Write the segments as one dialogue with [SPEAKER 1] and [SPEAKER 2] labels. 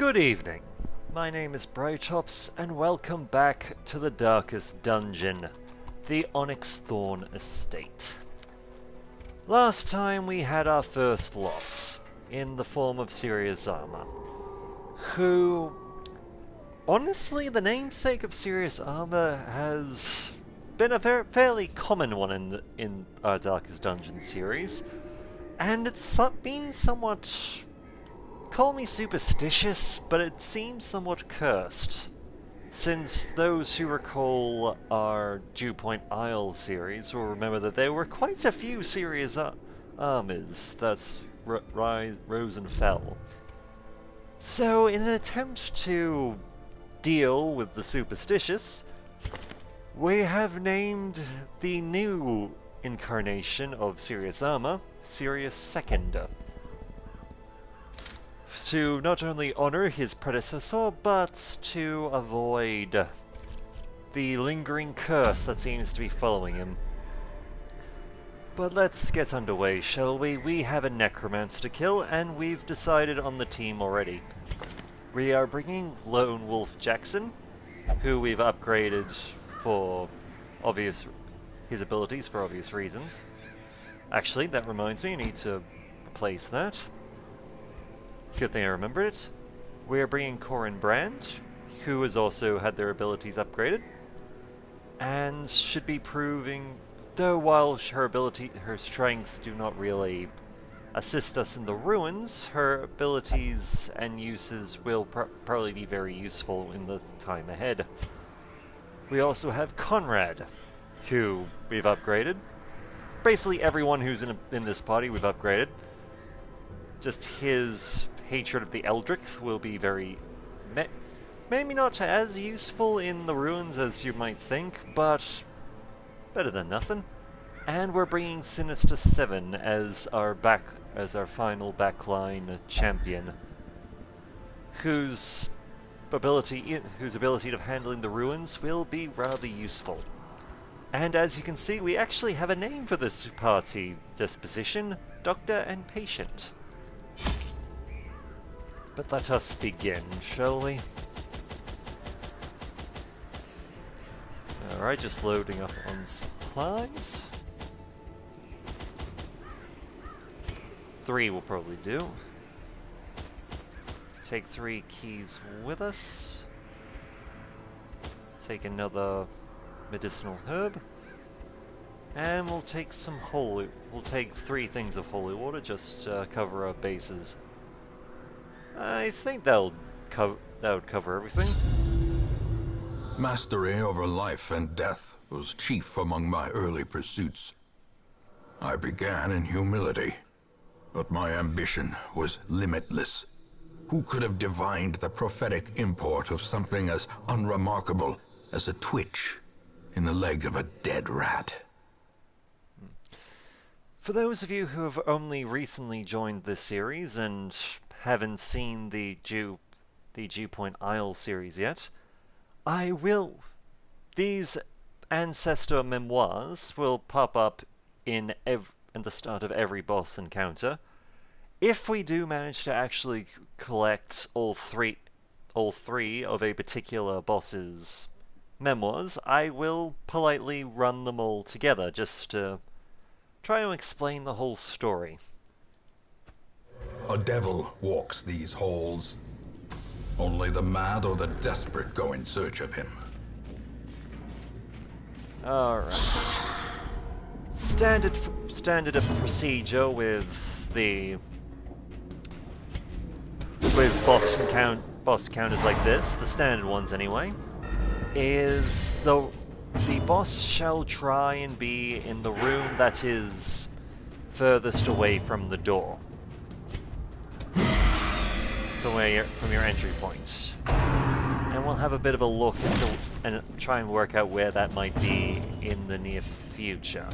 [SPEAKER 1] Good evening. My name is Brightops, and welcome back to the darkest dungeon, the Onyxthorn Estate. Last time we had our first loss, in the form of Serious Armor, who... Honestly, the namesake of Serious Armor has been a fairly common one in our Darkest Dungeon series, and it's been somewhat... Call me superstitious, but it seems somewhat cursed, since those who recall our Dew Point Isle series will remember that there were quite a few serious armors that rose and fell. So, in an attempt to deal with the superstitious, we have named the new incarnation of Serious Armor, Serious Second, to not only honor his predecessor, but to avoid the lingering curse that seems to be following him. But let's get underway, shall we? We have a Necromancer to kill, and we've decided on the team already. We are bringing Lone Wolf Jackson, who we've upgraded for his abilities for obvious reasons. Actually, that reminds me, I need to replace that. Good thing I remembered it. We're bringing Corin Brand, who has also had their abilities upgraded, and should be proving, though while her strengths do not really assist us in the ruins, her abilities and uses will probably be very useful in the time ahead. We also have Conrad, who we've upgraded. Basically everyone who's in this party we've upgraded. Just his hatred of the Eldritch will be maybe not as useful in the ruins as you might think, but better than nothing. And we're bringing Sinister 7 as our final backline champion, whose ability of handling the ruins will be rather useful. And as you can see, we actually have a name for this party disposition: Doctor and Patient. But let us begin, shall we? Alright, just loading up on supplies. 3 will probably do. Take 3 keys with us. Take another medicinal herb. And we'll take we'll take 3 things of holy water, just to cover our bases. I think that would cover everything.
[SPEAKER 2] Mastery over life and death was chief among my early pursuits. I began in humility, but my ambition was limitless. Who could have divined the prophetic import of something as unremarkable as a twitch in the leg of a dead rat?
[SPEAKER 1] For those of you who have only recently joined this series and haven't seen the Dew Point Isle series yet, these ancestor memoirs will pop up in the start of every boss encounter. If we do manage to actually collect all three of a particular boss's memoirs, I will politely run them all together, just to try to explain the whole story.
[SPEAKER 2] A devil walks these halls. Only the mad or the desperate go in search of him.
[SPEAKER 1] Alright. Standard of procedure with boss counters like this, the standard ones anyway, is the boss shall try and be in the room that is furthest away from the door. From your entry point. And we'll have a bit of a look and try and work out where that might be in the near future.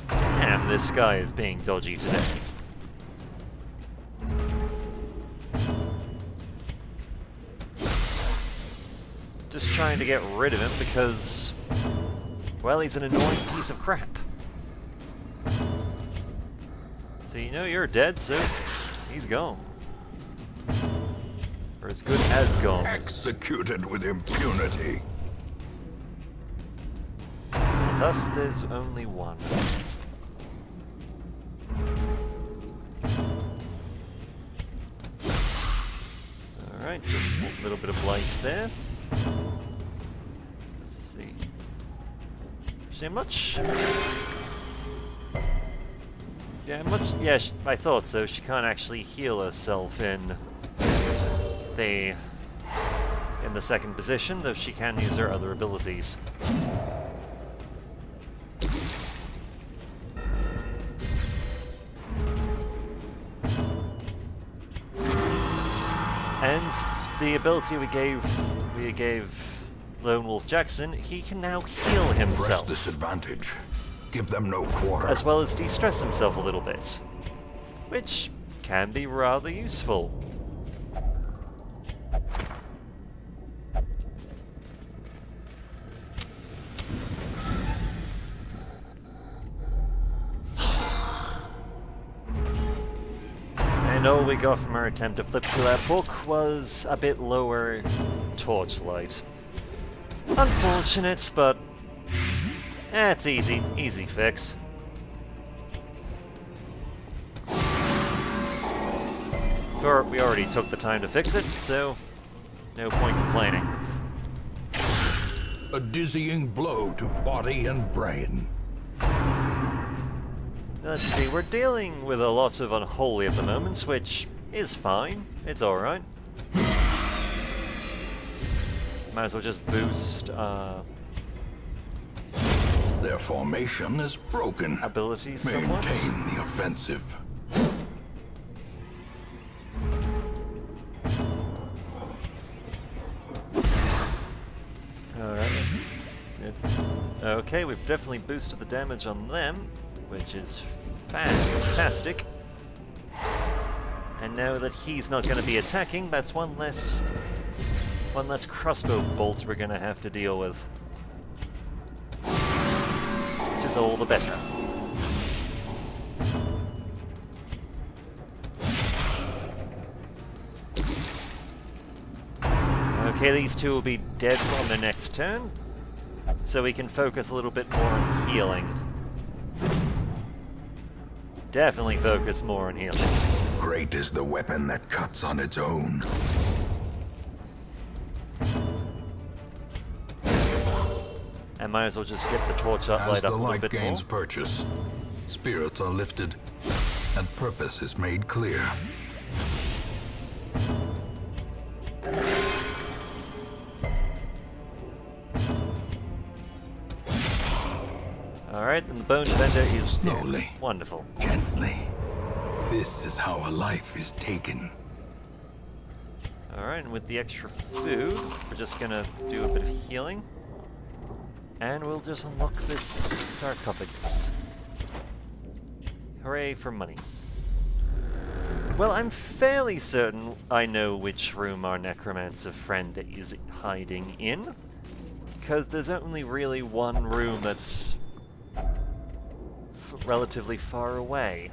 [SPEAKER 1] Damn, this guy is being dodgy today. Just trying to get rid of him because, well, he's an annoying piece of crap. So you know you're dead, so he's gone. Or as good as gone.
[SPEAKER 2] Executed with impunity.
[SPEAKER 1] And thus there's only one. Alright, just a little bit of light there. Let's see. Actually, much. Yeah, much. Yeah, I thought so. She can't actually heal herself in the second position, though she can use her other abilities. And the ability we gave Lone Wolf Jackson, he can now heal himself.
[SPEAKER 2] Press this advantage. Give them no quarter.
[SPEAKER 1] As well as de-stress himself a little bit, which can be rather useful. And all we got from our attempt to flip through that book was a bit lower torchlight. Unfortunate, but it's easy fix. We already took the time to fix it, so no point complaining.
[SPEAKER 2] A dizzying blow to body and brain.
[SPEAKER 1] Let's see, we're dealing with a lot of unholy at the moment, which is fine. It's alright. Might as well just boost
[SPEAKER 2] Their formation is broken.
[SPEAKER 1] abilities somewhat.
[SPEAKER 2] Maintain the offensive.
[SPEAKER 1] Alright. Okay, we've definitely boosted the damage on them, which is fantastic. And now that he's not going to be attacking, that's one less crossbow bolt we're going to have to deal with. Which is all the better. Okay, these two will be dead on the next turn, so we can focus a little bit more on healing. Definitely focus more on healing.
[SPEAKER 2] Great is the weapon that cuts on its own.
[SPEAKER 1] And might as well just get the torch light up a little bit more. As the light gains
[SPEAKER 2] purchase, spirits are lifted, and purpose is made clear.
[SPEAKER 1] Alright, and the Bone Defender is
[SPEAKER 2] Slowly.
[SPEAKER 1] dead. Wonderful.
[SPEAKER 2] Gently. This is how a life is taken.
[SPEAKER 1] Alright, and with the extra food, we're just gonna do a bit of healing. And we'll just unlock this sarcophagus. Hooray for money. Well, I'm fairly certain I know which room our Necromancer friend is hiding in. Because there's only really one room that's relatively far away.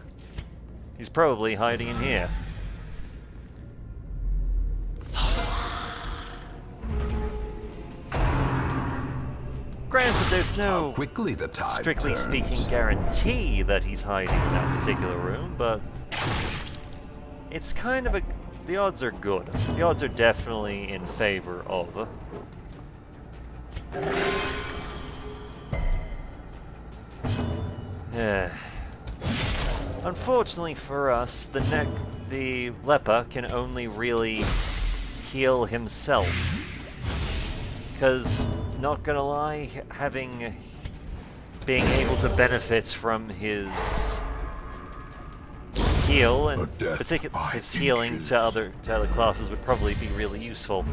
[SPEAKER 1] He's probably hiding in here. Granted, there's no
[SPEAKER 2] quickly the tide
[SPEAKER 1] strictly
[SPEAKER 2] turns.
[SPEAKER 1] speaking guarantee that he's hiding in that particular room, but it's kind of a... the odds are good. The odds are definitely in favor of. Unfortunately for us, the leper can only really heal himself. Because, not gonna lie, being able to benefit from his heal, and particularly his healing to other classes, would probably be really useful.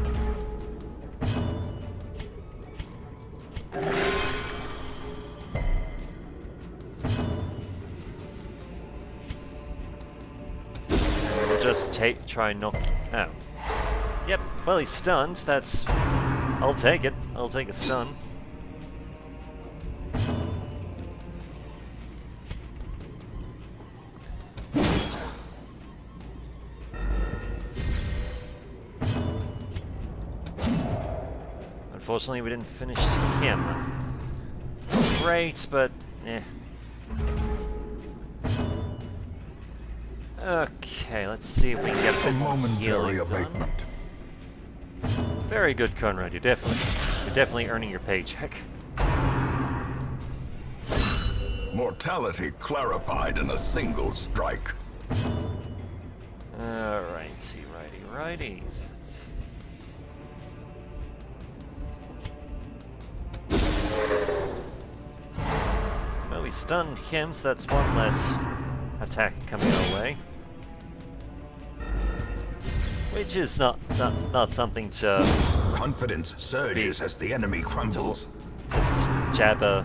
[SPEAKER 1] Just try and knock... oh. Yep, well, he's stunned. That's... I'll take it. I'll take a stun. Unfortunately, we didn't finish him. Great, but eh. Okay, let's see if we can get a
[SPEAKER 2] A
[SPEAKER 1] bit more
[SPEAKER 2] momentary
[SPEAKER 1] healing done.
[SPEAKER 2] abatement.
[SPEAKER 1] Very good, Conrad. You're definitely earning your paycheck.
[SPEAKER 2] Mortality clarified in a single strike.
[SPEAKER 1] Alrighty, righty. Well, we stunned him, so that's one less attack coming our way. Which is not something to
[SPEAKER 2] Confidence surges as the enemy crumbles.
[SPEAKER 1] just jab a...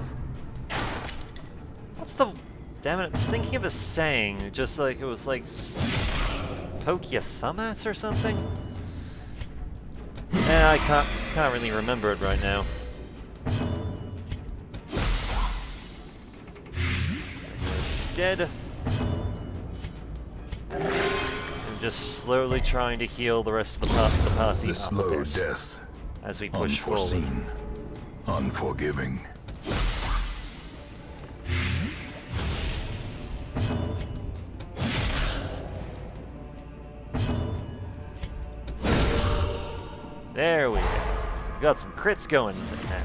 [SPEAKER 1] What's the... Damn it, I was thinking of a saying, just like it was like poke your thumb at or something? I can't really remember it right now. Dead. I'm just slowly trying to heal the rest of the party
[SPEAKER 2] The
[SPEAKER 1] up a
[SPEAKER 2] slow
[SPEAKER 1] bit
[SPEAKER 2] death.
[SPEAKER 1] as we push forward.
[SPEAKER 2] Unforeseen. Unforgiving.
[SPEAKER 1] There we go. We got some crits going now.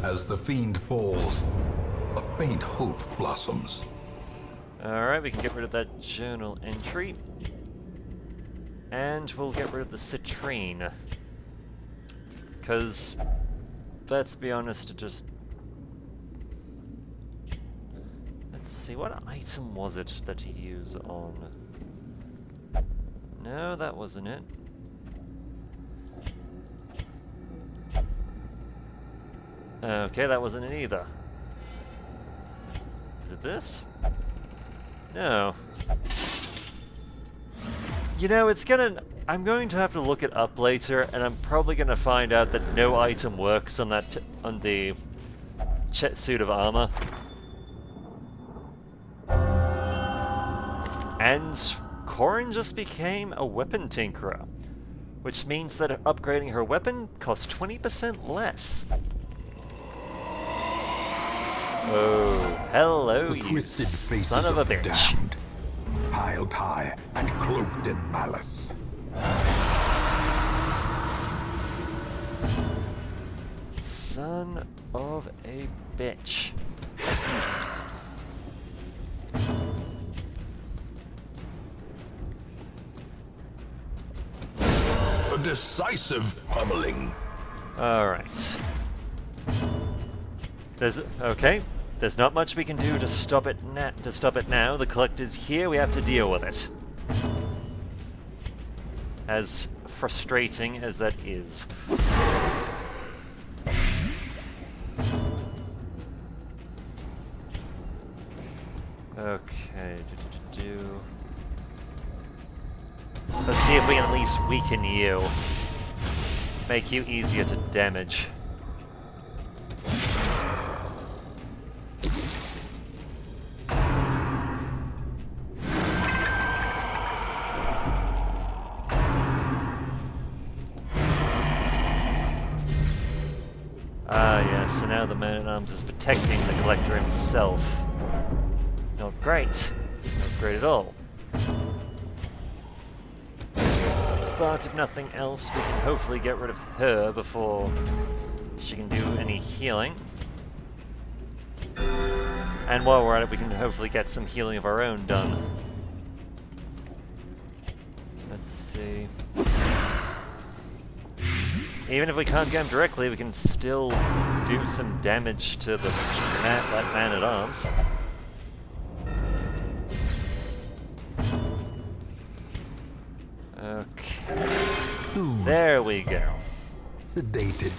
[SPEAKER 2] As the fiend falls, a faint hope blossoms.
[SPEAKER 1] Alright, we can get rid of that journal entry. And we'll get rid of the citrine. Because, let's be honest, it just... Let's see, what item was it that you use on... No, that wasn't it. Okay, that wasn't it either. Is it this? No. You know, I'm going to have to look it up later, and I'm probably going to find out that no item works on that on the suit of armor. And Corin just became a weapon tinkerer, which means that upgrading her weapon costs 20% less. Oh, hello, you son of a bitch.
[SPEAKER 2] Damned, piled high and cloaked in malice.
[SPEAKER 1] Son of a bitch.
[SPEAKER 2] A decisive pummeling.
[SPEAKER 1] Alright. There's not much we can do to stop it now. The Collector's here, we have to deal with it. As frustrating as that is. Okay, let's see if we can at least weaken you. Make you easier to damage. So now the Man-at-Arms is protecting the Collector himself. Not great. Not great at all. But if nothing else, we can hopefully get rid of her before she can do any healing. And while we're at it, we can hopefully get some healing of our own done. Let's see. Even if we can't get him directly, we can still do some damage to that Man-at-Arms. Okay. There we go.
[SPEAKER 2] Sedated.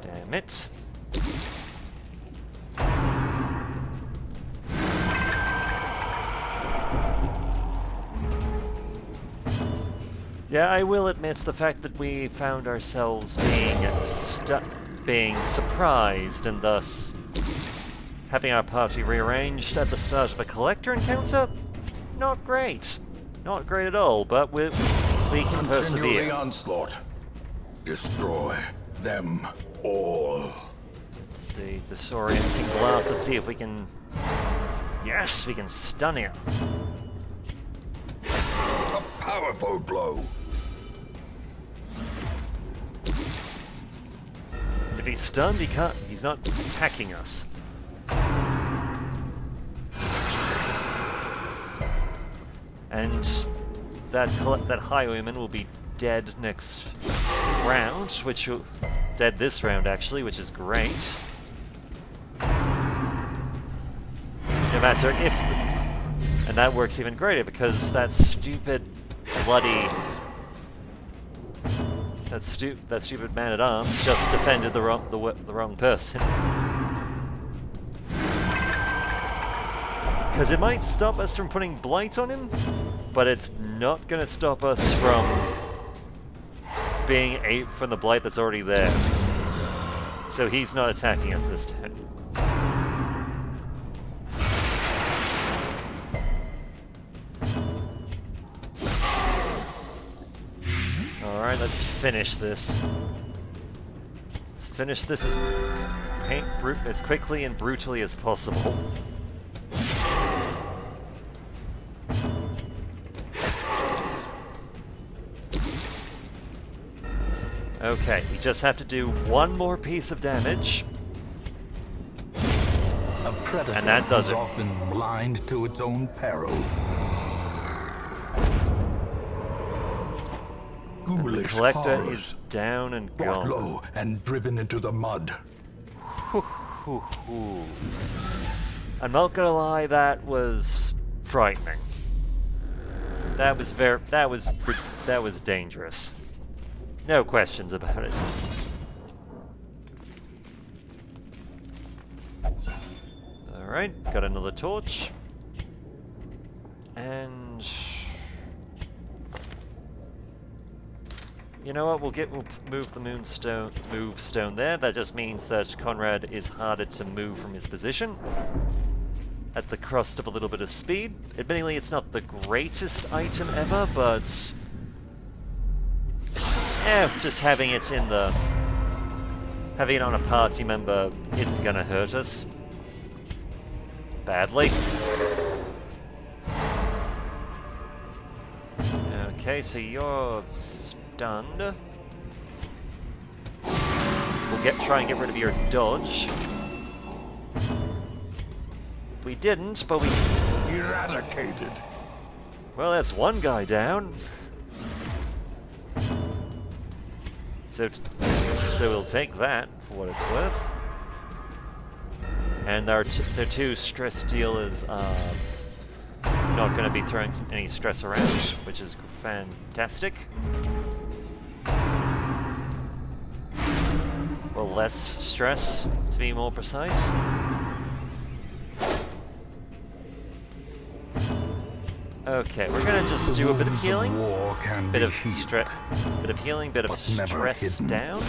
[SPEAKER 1] Damn it. Yeah, I will admit the fact that we found ourselves being surprised and thus Having our party rearranged at the start of a collector encounter? Not great. Not great at all, but we can
[SPEAKER 2] Continue
[SPEAKER 1] persevere.
[SPEAKER 2] the onslaught. Destroy them all.
[SPEAKER 1] Let's see, disorienting blast. Let's see if we can... Yes, we can stun him.
[SPEAKER 2] A powerful blow.
[SPEAKER 1] If he's stunned, he's not attacking us. And that highwayman will be dead next round, dead this round actually, which is great. No matter if, and that works even greater because that stupid bloody, that stupid man-at-arms just defended the wrong person. Because it might stop us from putting Blight on him, but it's not going to stop us from being from the Blight that's already there. So he's not attacking us this time. Alright, let's finish this. Let's finish this as quickly and brutally as possible. Okay, we just have to do one more piece of damage.
[SPEAKER 2] A predator
[SPEAKER 1] and that does
[SPEAKER 2] is
[SPEAKER 1] it.
[SPEAKER 2] often blind to its own peril.
[SPEAKER 1] The
[SPEAKER 2] Ghoulish
[SPEAKER 1] collector
[SPEAKER 2] horrors,
[SPEAKER 1] is down and
[SPEAKER 2] brought
[SPEAKER 1] gone.
[SPEAKER 2] low and driven into the mud.
[SPEAKER 1] I'm not gonna lie, that was frightening. That was dangerous. No questions about it. Alright, got another torch. And you know what, we'll move the move stone there. That just means that Conrad is harder to move from his position at the cost of a little bit of speed. Admittedly, it's not the greatest item ever, but just having it on a party member isn't gonna hurt us badly. Okay, so you're stunned. We'll try and get rid of your dodge. We didn't, but we
[SPEAKER 2] Eradicated.
[SPEAKER 1] well, that's one guy down. So we'll take that for what it's worth. And their two stress dealers are not going to be throwing any stress around, which is fantastic. Well, less stress, to be more precise. Okay, we're gonna just do a bit of healing, bit of healing, bit of stress down,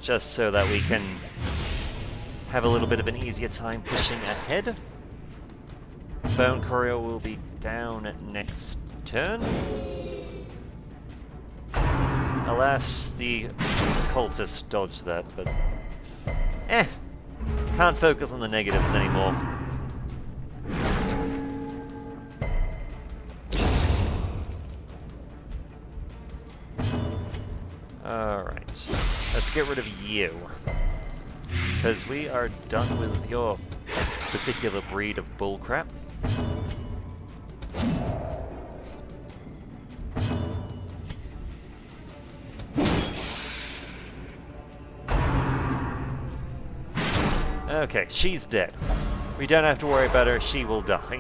[SPEAKER 1] just so that we can have a little bit of an easier time pushing ahead. Bone Courier will be down next turn. Alas, the cultist dodged that, but can't focus on the negatives anymore. Alright, let's get rid of you, because we are done with your particular breed of bullcrap. Okay, she's dead. We don't have to worry about her, she will die.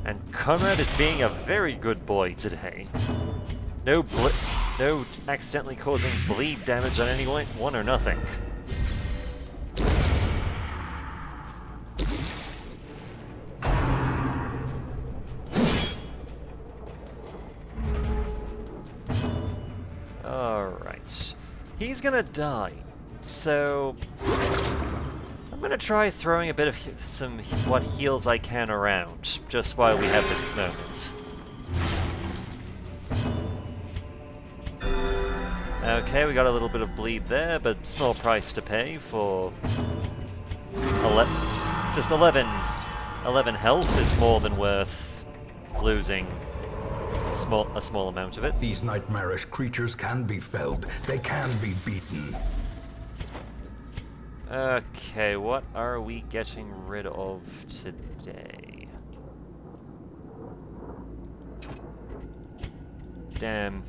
[SPEAKER 1] And Conrad is being a very good boy today. No accidentally causing bleed damage on anyone or nothing. He's gonna die. So I'm gonna try throwing a bit of some what heals I can around, just while we have the moment. Okay, we got a little bit of bleed there, but small price to pay for just 11 health is more than worth losing a small amount of it.
[SPEAKER 2] These nightmarish creatures can be felled. They can be beaten.
[SPEAKER 1] Okay, what are we getting rid of today? Damn,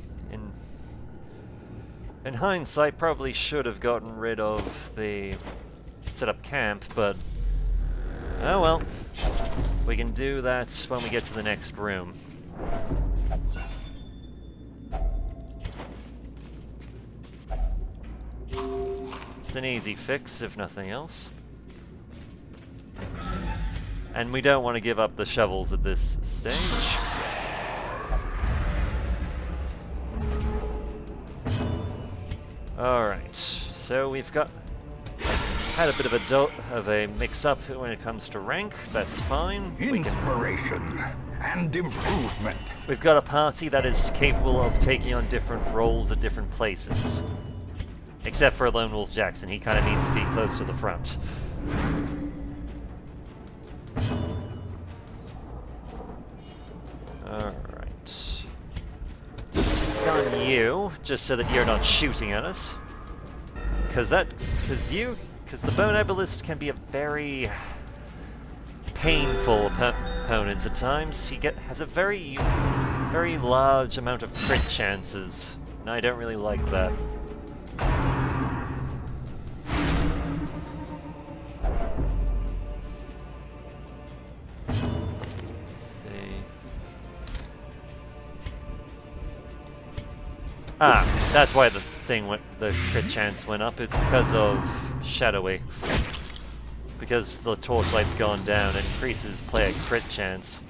[SPEAKER 1] in hindsight, probably should have gotten rid of the set up camp, but oh well. We can do that when we get to the next room. It's an easy fix, if nothing else. And we don't want to give up the shovels at this stage. Alright, so we've had a bit of a mix-up when it comes to rank. That's fine.
[SPEAKER 2] Inspiration and improvement.
[SPEAKER 1] We've got a party that is capable of taking on different roles at different places. Except for Lone Wolf Jackson, he kind of needs to be close to the front. Alright. Stun you, just so that you're not shooting at us. Because the Bone Herbalist can be a very painful opponent at times. He has a very large amount of crit chances, and I don't really like that. Let's see. Ah, that's why the crit chance went up. It's because of Shadowy. Because the torchlight's gone down, it increases player crit chance.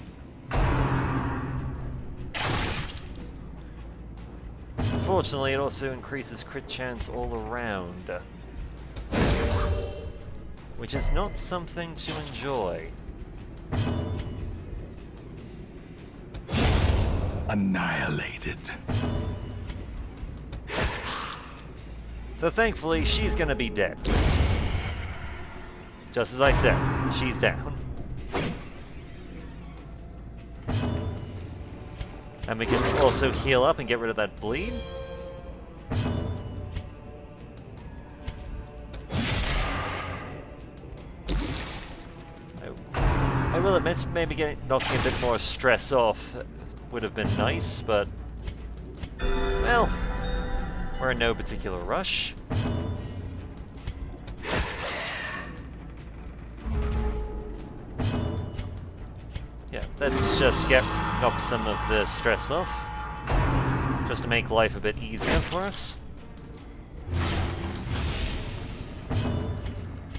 [SPEAKER 1] Unfortunately, it also increases crit chance all around. Which is not something to enjoy.
[SPEAKER 2] Annihilated.
[SPEAKER 1] Though thankfully, she's gonna be dead. Just as I said, she's down. And we can also heal up and get rid of that bleed. I will admit, maybe knocking a bit more stress off would have been nice, but well, we're in no particular rush. Yeah, let's just knock some of the stress off, just to make life a bit easier for us.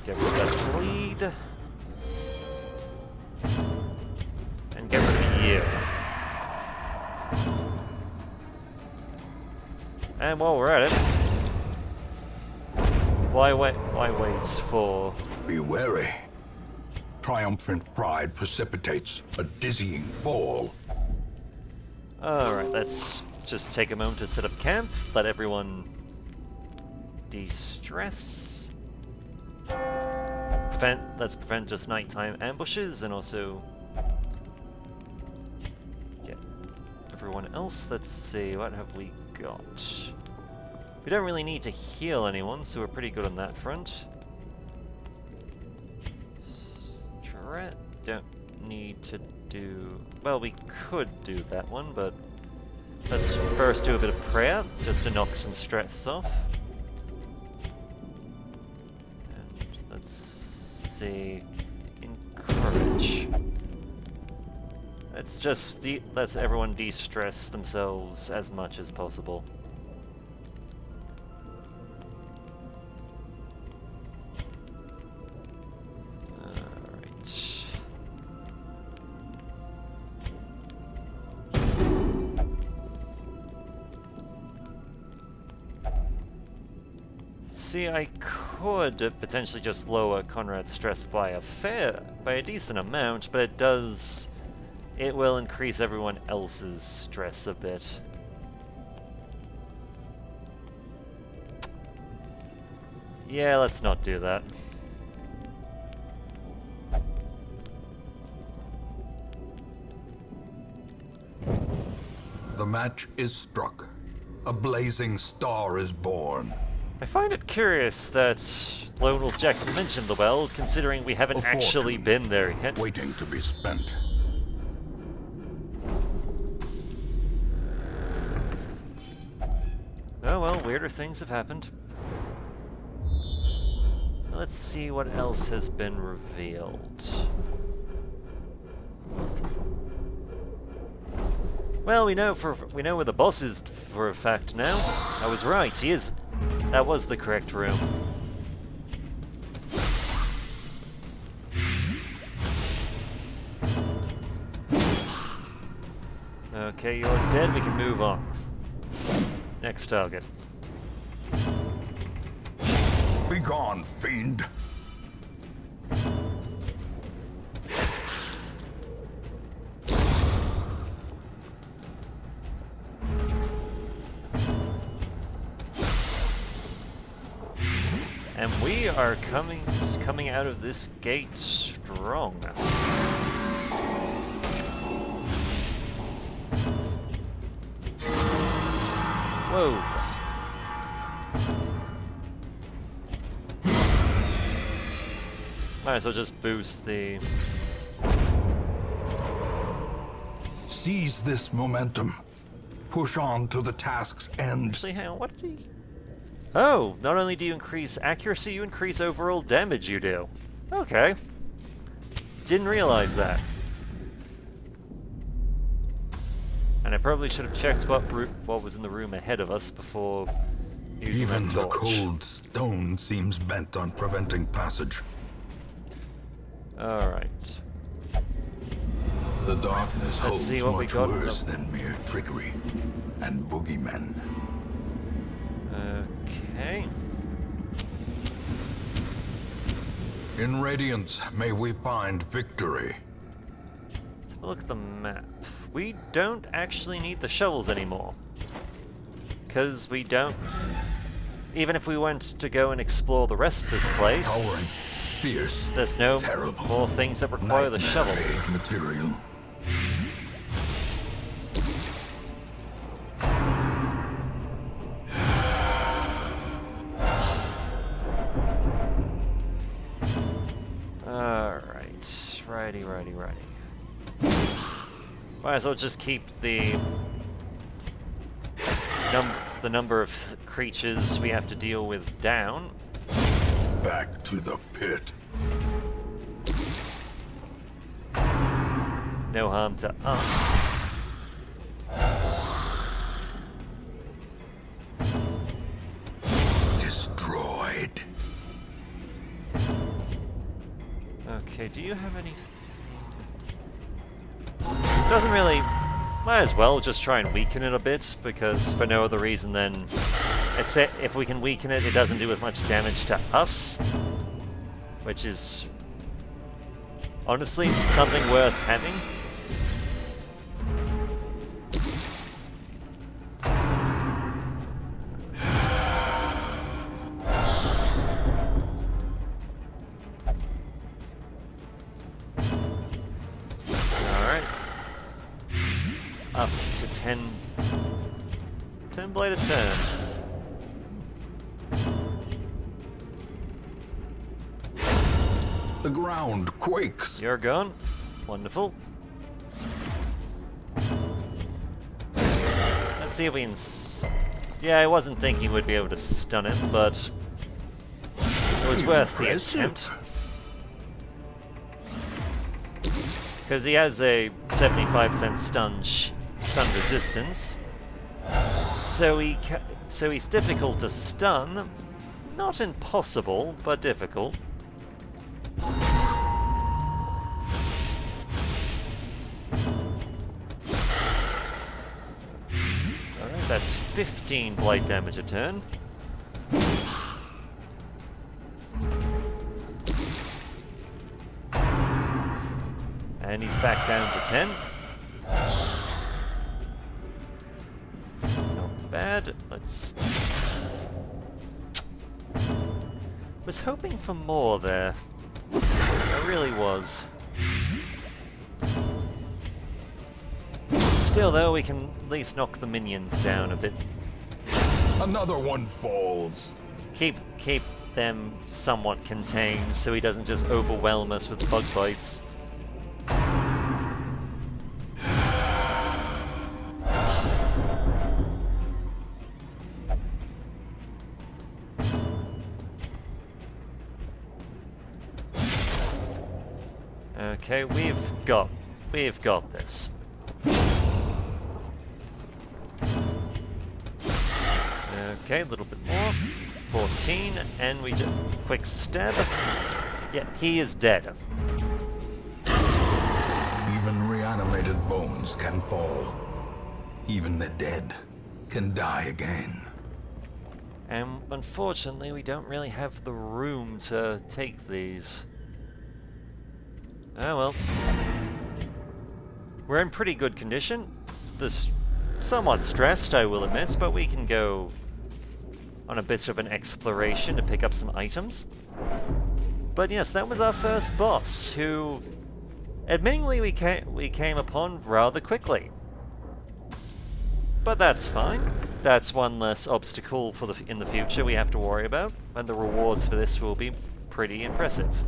[SPEAKER 1] Get rid of that bleed. And get rid of you. And while we're at it, why wait for...
[SPEAKER 2] Be wary. Triumphant pride precipitates a dizzying fall.
[SPEAKER 1] Alright, let's just take a moment to set up camp, let everyone de-stress. Let's prevent just nighttime ambushes, and also get everyone else. Let's see, what have we got? We don't really need to heal anyone, so we're pretty good on that front. Don't need to do... Well, we could do that one, but let's first do a bit of prayer, just to knock some stress off. And let's see... Encourage. Let's everyone de-stress themselves as much as possible. See, I could potentially just lower Conrad's stress by a decent amount, but it will increase everyone else's stress a bit. Yeah, let's not do that.
[SPEAKER 2] The match is struck. A blazing star is born.
[SPEAKER 1] I find it curious that Lone Wolf Jackson mentioned the well, considering we haven't actually been there yet.
[SPEAKER 2] Waiting to be spent.
[SPEAKER 1] Oh well, weirder things have happened. Let's see what else has been revealed. Well, we know where the boss is for a fact now. I was right, he is. That was the correct room. Okay, you're dead, we can move on. Next target.
[SPEAKER 2] Be gone, fiend.
[SPEAKER 1] And we are coming out of this gate strong. Whoa. Might as well just boost the...
[SPEAKER 2] Seize this momentum. Push on to the task's end.
[SPEAKER 1] Actually, hang on, what did he... Oh, not only do you increase accuracy, you increase overall damage you do. Okay. Didn't realize that. And I probably should have checked what was in the room ahead of us before using
[SPEAKER 2] Even
[SPEAKER 1] that
[SPEAKER 2] the
[SPEAKER 1] torch.
[SPEAKER 2] cold stone seems bent on preventing passage.
[SPEAKER 1] Alright.
[SPEAKER 2] The darkness holds
[SPEAKER 1] see what we
[SPEAKER 2] much
[SPEAKER 1] got.
[SPEAKER 2] worse than mere trickery and boogeymen.
[SPEAKER 1] Okay.
[SPEAKER 2] In Radiance, may we find victory.
[SPEAKER 1] Let's have a look at the map. We don't actually need the shovels anymore. Because we don't... Even if we went to go and explore the rest of this place,
[SPEAKER 2] Towering, fierce,
[SPEAKER 1] there's no
[SPEAKER 2] terrible,
[SPEAKER 1] more things that require the shovel.
[SPEAKER 2] nightmare material.
[SPEAKER 1] Alright. Righty. Might as well just keep the number of creatures we have to deal with down.
[SPEAKER 2] Back to the pit.
[SPEAKER 1] No harm to us.
[SPEAKER 2] Destroyed.
[SPEAKER 1] Okay, do you have anything? Doesn't really... Might as well just try and weaken it a bit, because for no other reason than... if we can weaken it, it doesn't do as much damage to us. Which is... honestly, something worth having. Up to 10 blade a turn.
[SPEAKER 2] The ground quakes.
[SPEAKER 1] You're gone. Wonderful. Let's see if we can... Yeah, I wasn't thinking we'd be able to stun him, but it was worth the attempt. Because he has a 75% stun resistance, so he's difficult to stun. Not impossible, but difficult. Alright, that's 15 blight damage a turn. And he's back down to 10. Not bad. Let's... Was hoping for more there. I really was. Still though, we can at least knock the minions down a bit.
[SPEAKER 2] Another one falls.
[SPEAKER 1] Keep them somewhat contained so he doesn't just overwhelm us with bug bites. Okay, we've got this. Okay, a little bit more. 14, and we just quick stab. Yeah, he is dead.
[SPEAKER 2] Even reanimated bones can fall. Even the dead can die again.
[SPEAKER 1] And unfortunately, we don't really have the room to take these. Oh well. We're in pretty good condition. This somewhat stressed, I will admit, but we can go on a bit of an exploration to pick up some items. But yes, that was our first boss, who admittingly we came upon rather quickly. But that's fine. That's one less obstacle for in the future we have to worry about, and the rewards for this will be pretty impressive.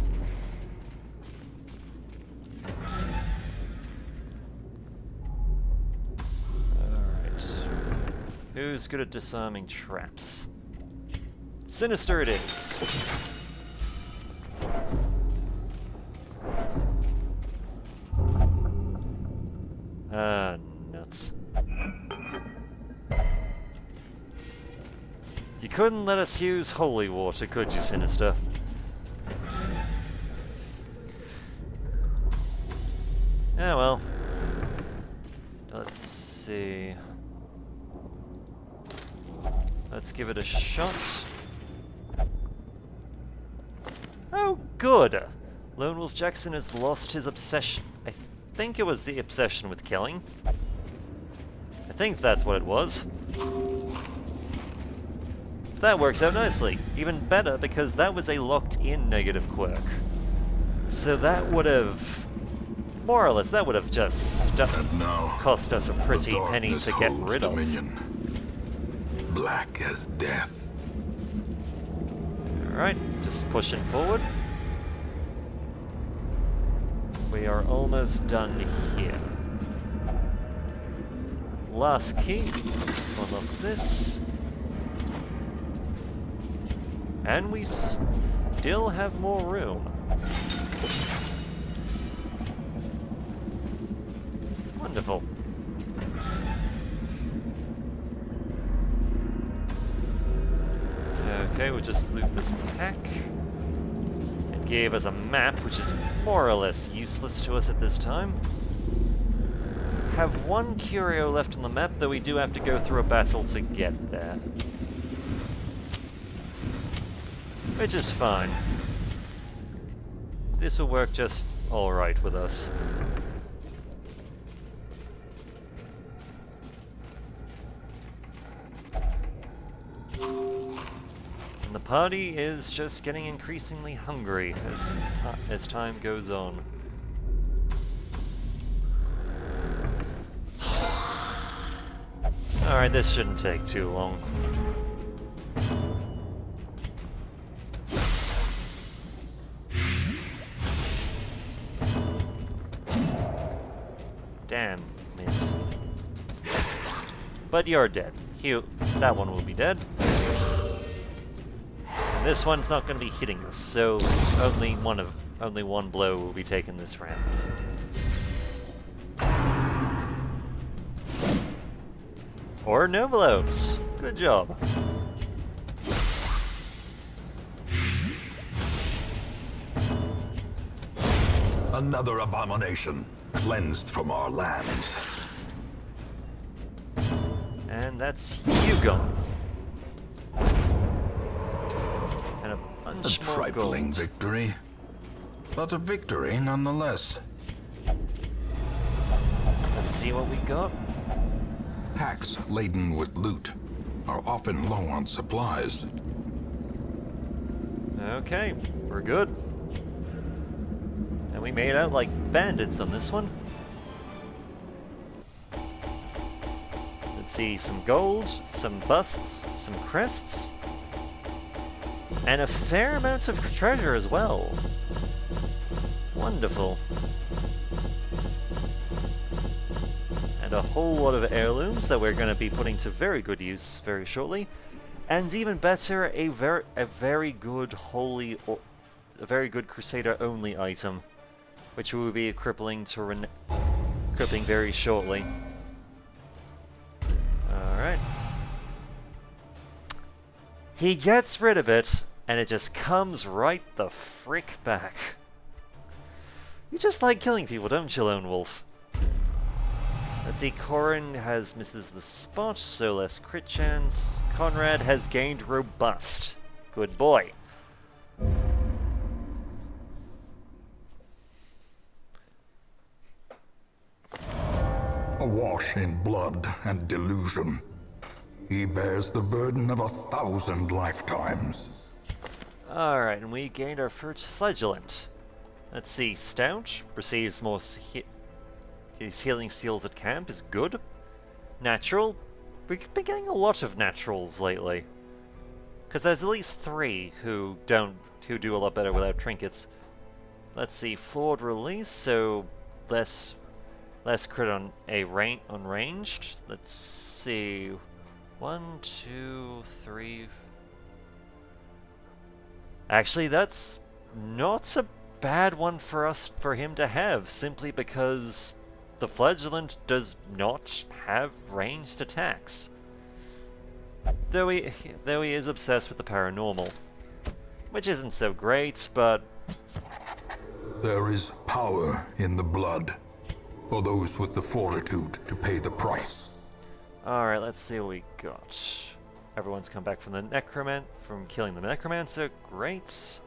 [SPEAKER 1] Alright. Who's good at disarming traps? Sinister it is! Nuts. You couldn't let us use holy water, could you, Sinister? Oh well. Let's see. Let's give it a shot. Oh, good! Lone Wolf Jackson has lost his obsession. I think it was the obsession with killing. I think that's what it was. That works out nicely. Even better, because that was a locked-in negative quirk. So that would have... more or less, that would have just cost us a pretty penny to get rid of.
[SPEAKER 2] Dominion. Black as death.
[SPEAKER 1] Alright, just pushing forward. We are almost done here. Last key. Unlock this. And we still have more room. Wonderful. Okay, we'll just loot this pack. It gave us a map, which is more or less useless to us at this time. Have one curio left on the map, though we do have to go through a battle to get there. Which is fine. This will work just alright with us. And the party is just getting increasingly hungry as time goes on. Alright, this shouldn't take too long. Damn, miss. But you're dead. That one will be dead. And this one's not going to be hitting us, so only one blow will be taken this round. Or no blows. Good job.
[SPEAKER 2] Another abomination cleansed from our lands.
[SPEAKER 1] And that's you gone. And a bunch
[SPEAKER 2] A
[SPEAKER 1] more
[SPEAKER 2] trifling
[SPEAKER 1] gold.
[SPEAKER 2] victory, but a victory nonetheless.
[SPEAKER 1] Let's see what we got.
[SPEAKER 2] Packs laden with loot are often low on supplies.
[SPEAKER 1] Okay, we're good. And we made out like bandits on this one. Let's see, some gold, some busts, some crests, and a fair amount of treasure as well. Wonderful. And a whole lot of heirlooms that we're going to be putting to very good use very shortly. And even better, a very good Crusader only item, which we will be equipping very shortly. Alright. He gets rid of it, and it just comes right the frick back. You just like killing people, don't you, Lone Wolf? Let's see, Corin misses the spot, so less crit chance. Conrad has gained robust. Good boy.
[SPEAKER 2] Awash in blood and delusion, he bears the burden of 1,000 lifetimes.
[SPEAKER 1] Alright, and we gained our first flagellant. Let's see, Stout receives more his healing seals at camp is good. Natural, we've been getting a lot of naturals lately. Because there's at least 3 who do a lot better without trinkets. Let's see, flawed release, so less crit on ranged. Let's see, 1, 2, 3. Actually, that's not a bad one for him to have, simply because the Flagellant does not have ranged attacks. Though he is obsessed with the paranormal, which isn't so great, but
[SPEAKER 2] there is power in the blood, for those with the fortitude to pay the price.
[SPEAKER 1] Alright, let's see what we got. Everyone's come back from killing the Necromancer. Great.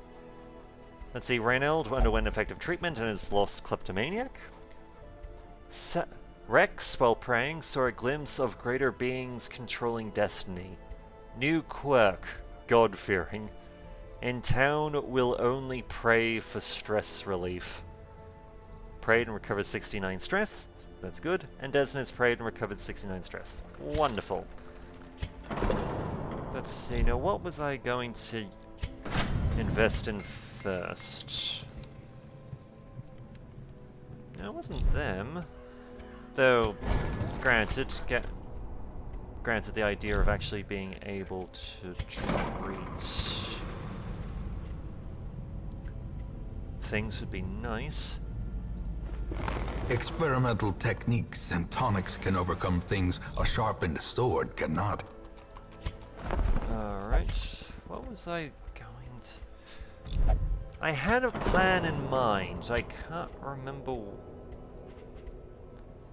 [SPEAKER 1] Let's see, Reynold underwent effective treatment and has lost Kleptomaniac. Rex, while praying, saw a glimpse of greater beings controlling destiny. New quirk, God-fearing. In town, will only pray for stress relief. Prayed and recovered 69 stress. That's good. And Desmond's prayed and recovered 69 stress. Wonderful. Let's see, now what was I going to invest in first? No, it wasn't them. Though, granted, the idea of actually being able to treat things would be nice.
[SPEAKER 2] Experimental techniques and tonics can overcome things a sharpened sword cannot.
[SPEAKER 1] Alright, what was I going to... I had a plan in mind. I can't remember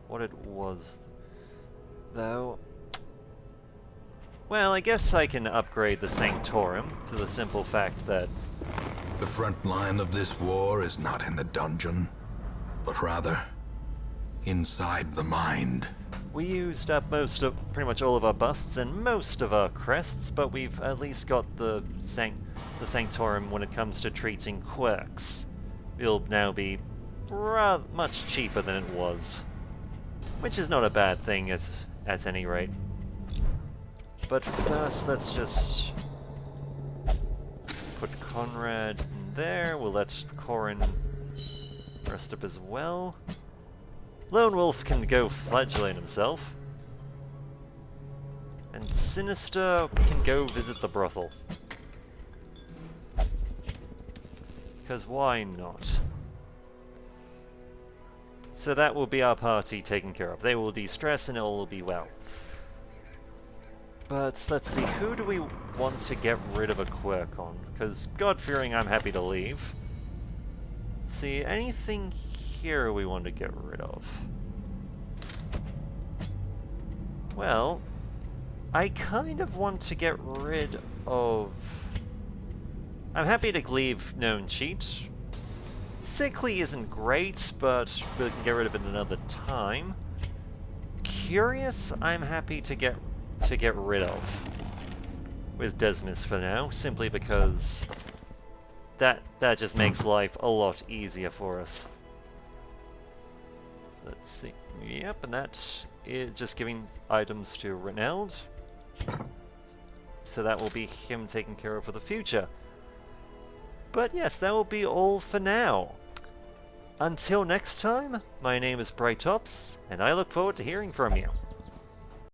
[SPEAKER 1] what it was, though. Well, I guess I can upgrade the Sanctorum for the simple fact that...
[SPEAKER 2] The front line of this war is not in the dungeon, but rather inside the mind.
[SPEAKER 1] We used up pretty much all of our busts and most of our crests, but we've at least got the Sanctorum when it comes to treating quirks. It'll now be much cheaper than it was. Which is not a bad thing at any rate. But first, let's just put Conrad in there. We'll let Corin rest up as well. Lone Wolf can go flagellate himself. And Sinister can go visit the brothel. Because why not? So that will be our party taken care of. They will de-stress and it will be well. But let's see, who do we want to get rid of a quirk on? Because God-fearing, I'm happy to leave. Let's see, anything here we want to get rid of? Well, I kind of want to get rid of... I'm happy to leave Known Cheat. Sickly isn't great, but we can get rid of it another time. Curious, I'm happy to get rid of with Desmus for now, simply because that just makes life a lot easier for us. So let's see. Yep, and that is just giving items to Renowned. So that will be him taken care of for the future. But yes, that will be all for now. Until next time, my name is Brightops, and I look forward to hearing from you.